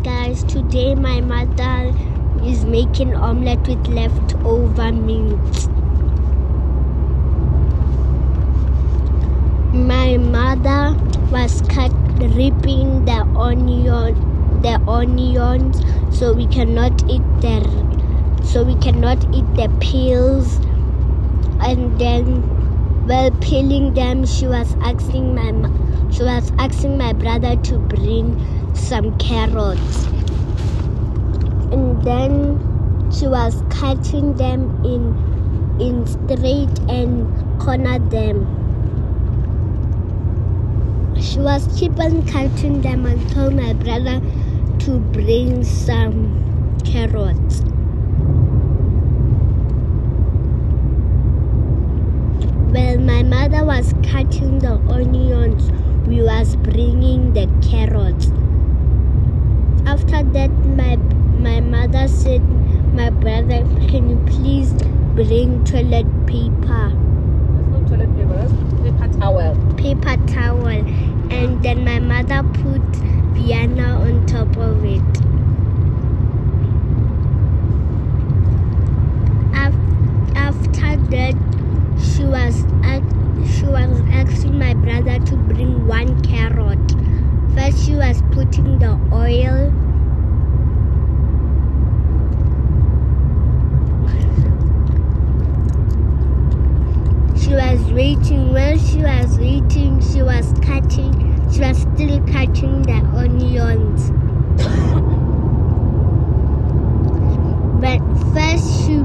guys, today my mother is making omelette with leftover mince. My mother was ripping the onions so we cannot eat the peels, and then while peeling them she was asking my brother to bring some carrots, and then she was cutting them in straight and corner them. She was keep on cutting them and told my brother to bring some carrots. When my mother was cutting the onions, we was bringing the carrots. After that, my mother said, my brother, can you please bring toilet paper? That's not toilet paper, that's paper towel. Paper towel. And then my mother put Vienna on top of it. After that, she was asking my brother to bring one carrot. First, she was putting the oil. She was waiting. While she was waiting, she was still cutting the onions. But first, she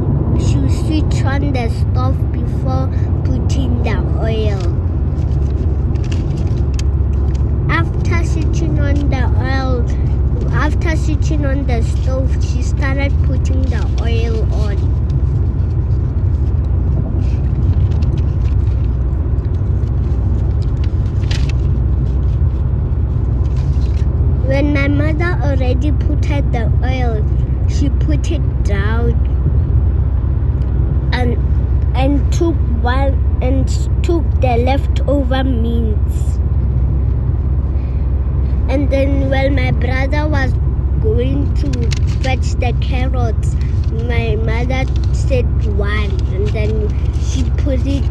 switched on the stove before putting the oil. After switching on the stove, she started putting the oil on. When my mother already put out the oil, she put it down and took the leftover mince. And then while my brother was going to fetch the carrots, my mother said one, and then she put it.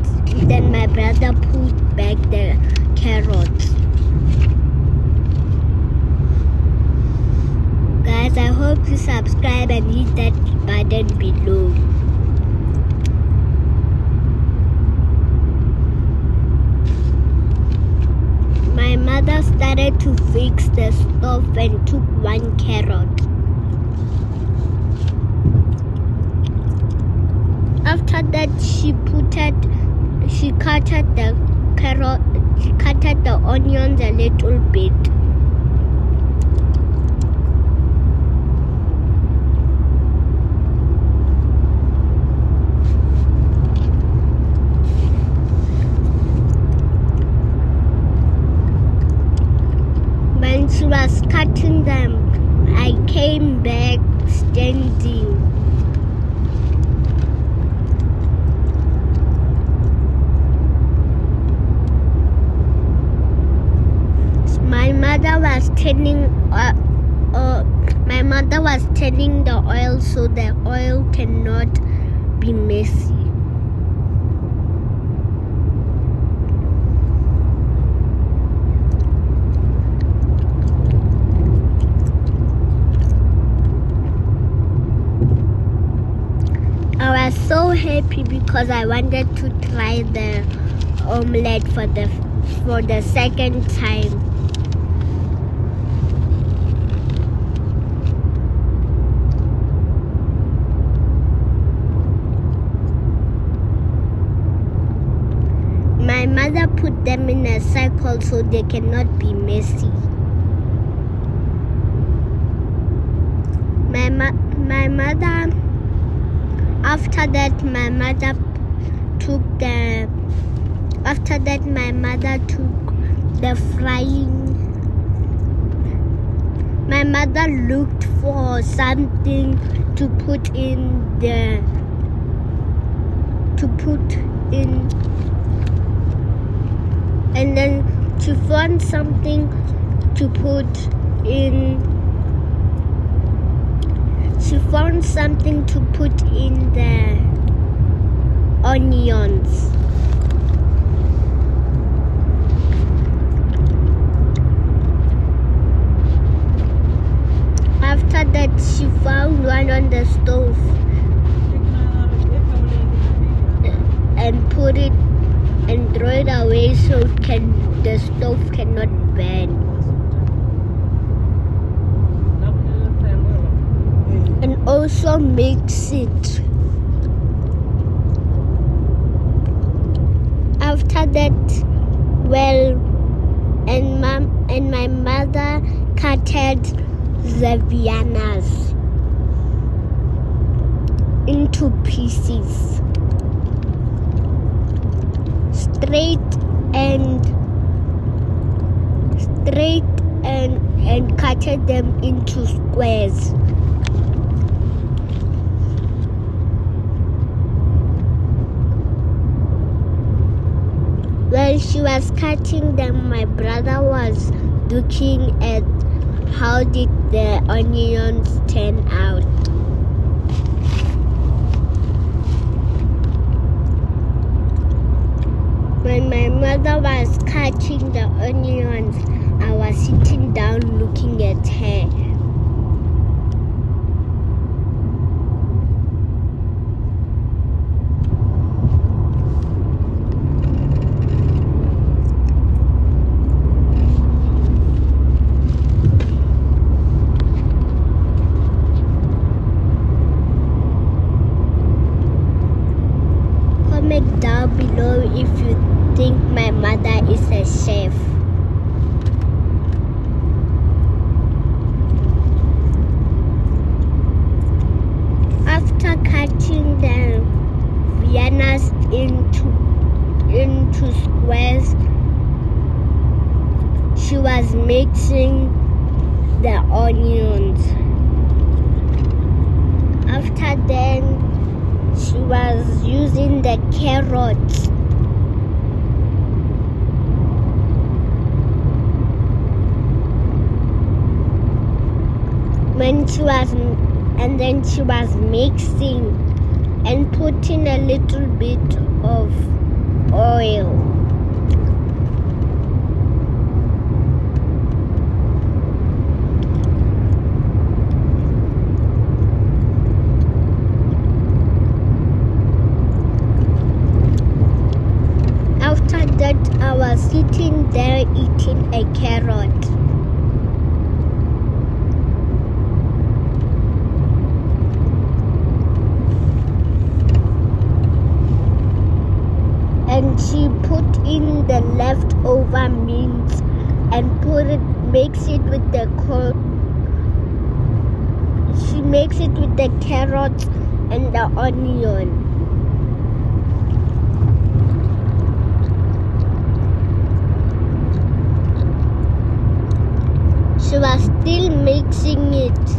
Then my brother put back the carrots. Guys, I hope you subscribe and hit that button below. My mother started to fix the stove and took one carrot. After that, she cut the onions a little bit. When she was cutting them, I came back standing. My mother was turning the oil so the oil cannot be messy. I was so happy because I wanted to try the omelette for the second time. My mother put them in a circle so they cannot be messy. After that, my mother took the frying. My mother looked for something to put in. And then she found something to put in something to put in the onions. After that, she found one on the stove and put it and throw it away so the stove cannot burn. And also mix it. After that, and my mother cutted the Viennas into pieces, straight and cutted them into squares. While she was cutting them, my brother was looking at how did the onions turn out. When my mother was cutting the onions, I was sitting down looking at her. Comment down below if you think my mother is a chef. After cutting the Viennas into squares, she was mixing the onions. After then, she was using the carrots. And then she was mixing and putting a little bit of oil. After that, I was sitting there eating a carrot. And she put in the leftover mince and makes it with the carrots and the onion. She was still mixing it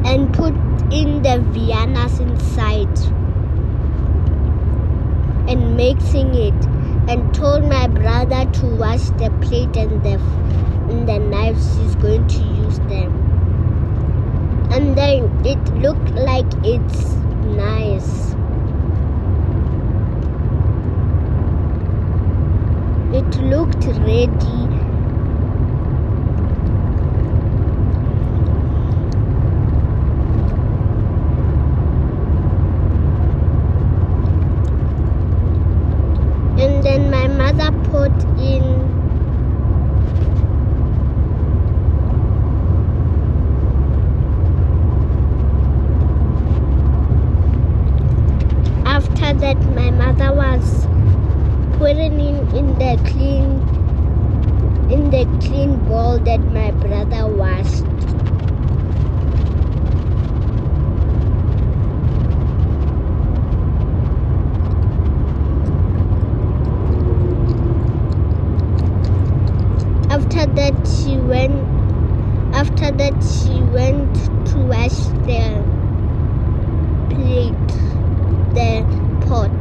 and put in the Viennas inside and mixing it, and told my brother to wash the plate and the knives she's going to use them. And then it looked like it's nice. It looked ready. And then my mother put in after that my mother was putting in the clean bowl that my brother washed. After that she went to wash the plate, the pot.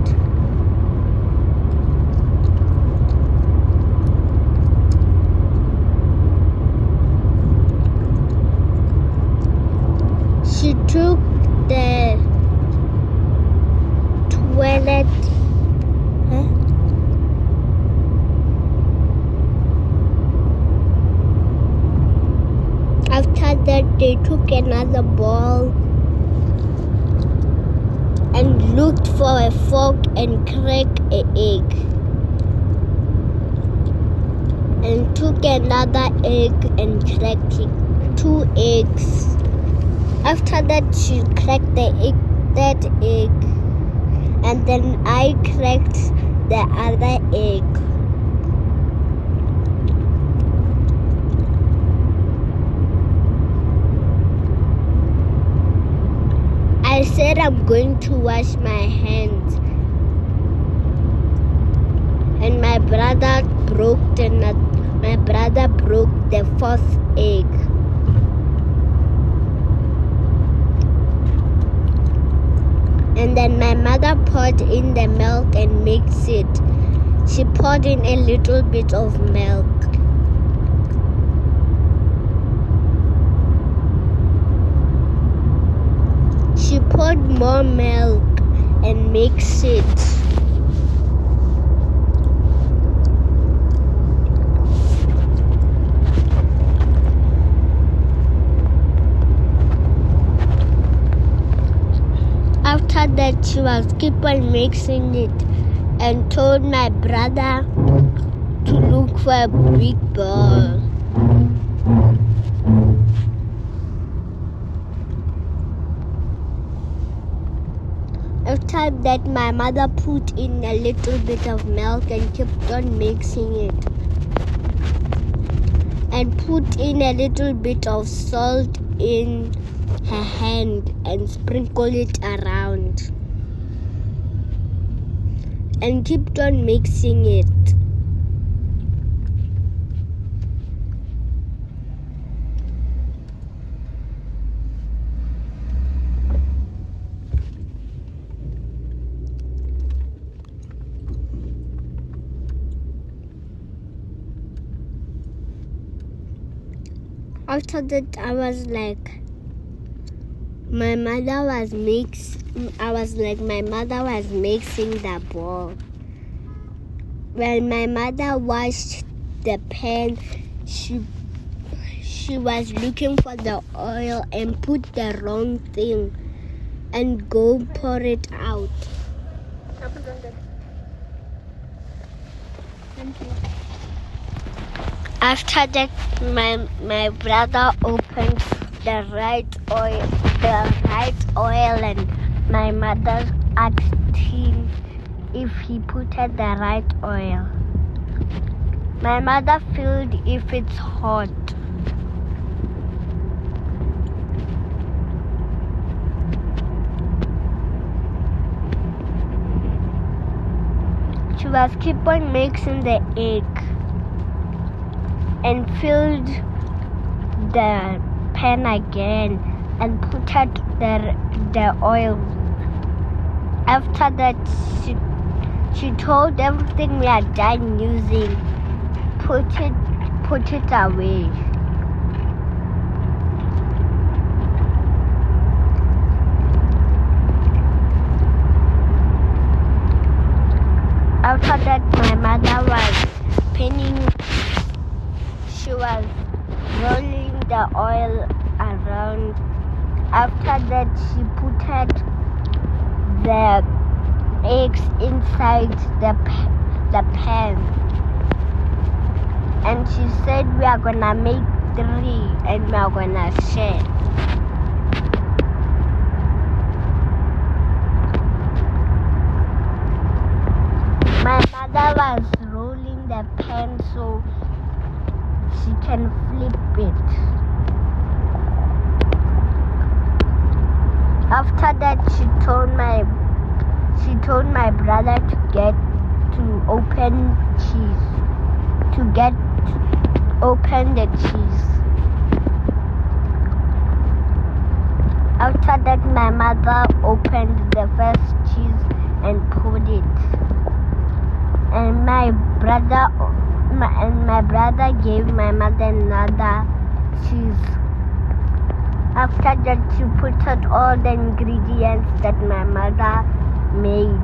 took the toilet. After that, they took another ball and looked for a fork and cracked an egg. And took another egg and cracked it. 2 eggs. After that, she cracked that egg. And then I cracked the other egg. I said I'm going to wash my hands. And my brother broke the 4th egg. And then my mother poured in the milk and mixed it. She poured in a little bit of milk. She poured more milk and mixed it. After that, she was keep on mixing it and told my brother to look for a big ball. After that, my mother put in a little bit of milk and kept on mixing it. And put in a little bit of salt in her hand and sprinkle it around. And kept on mixing it. After that, I was like, my mother was mixing the ball. When my mother washed the pan, she was looking for the oil and put the wrong thing and go pour it out. Thank you. After that, my brother opened the right oil, and my mother asked him if he put the right oil. My mother filled if it's hot. She was keep on mixing the egg and filled the pan again and put the oil. After that, she told everything we are done using, put it away. After that, my mother was pinning. She was rolling the oil around. After that, she put the eggs inside the pan. And she said we are gonna make 3 and we are gonna share. My mother was rolling the pan so she can flip it. After that, she told my brother to open the cheese. After that, my mother opened the first cheese and put it. And my brother gave my mother another cheese. After that, she put out all the ingredients that my mother made.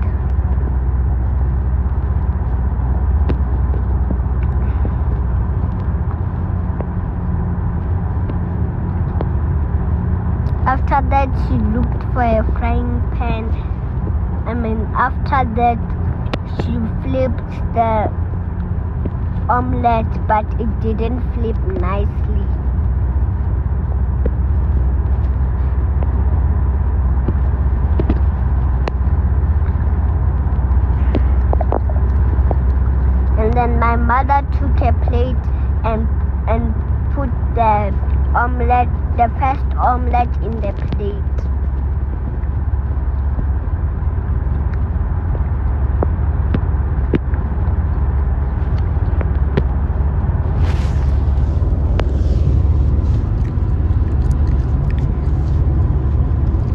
After that, she looked for a frying pan. After that, she flipped the omelette, but it didn't flip nicely. And then my mother took a plate and put the omelette, the first omelette, in the plate.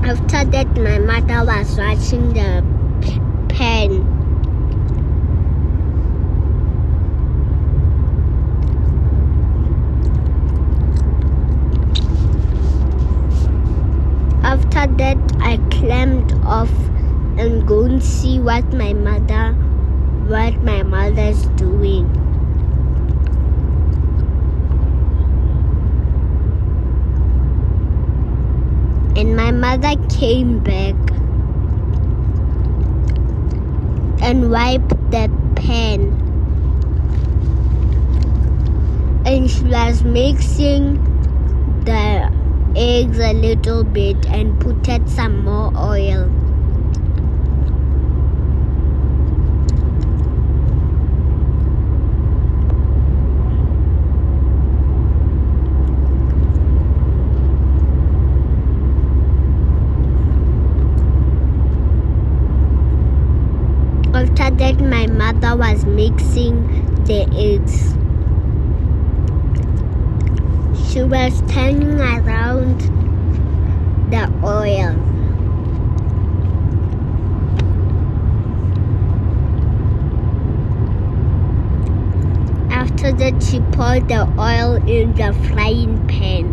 After that, my mother was washing the pan. After that, I climbed off and go and see what my mother's doing. And my mother came back and wiped the pan. And she was mixing the eggs a little bit and put some more oil. After that, my mother was mixing the eggs. She was turning around the oil. After that, she poured the oil in the frying pan.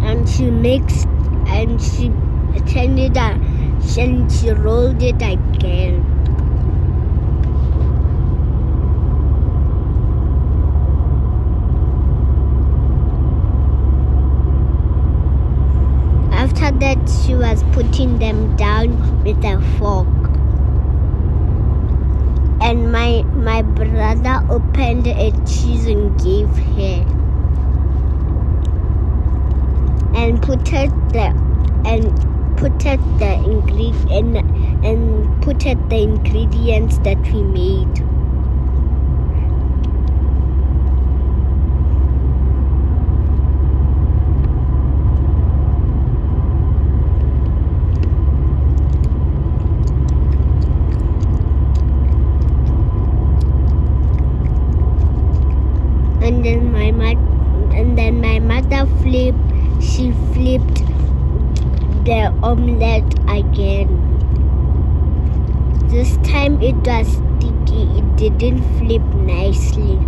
And she mixed and she turned it up and she rolled it again. After that, she was putting them down with a fork. And my brother opened a cheese and gave her. And put the ingredients that we made. And then my mother she flipped the omelette again. This time it was sticky. It didn't flip nicely.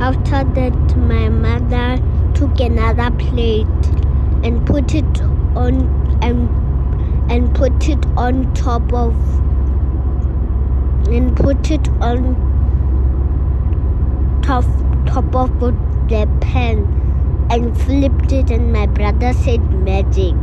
After that, my mother took another plate and put it on top of the pan and flipped it, and my brother said magic.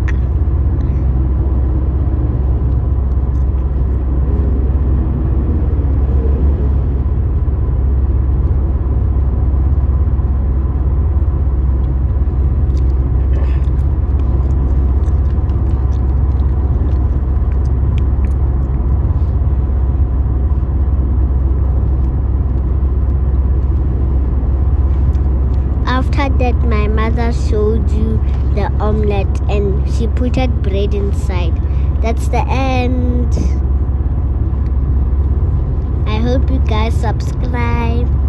After that, my mother showed you the omelette and she put bread inside. That's the end. I hope hope you guys subscribe.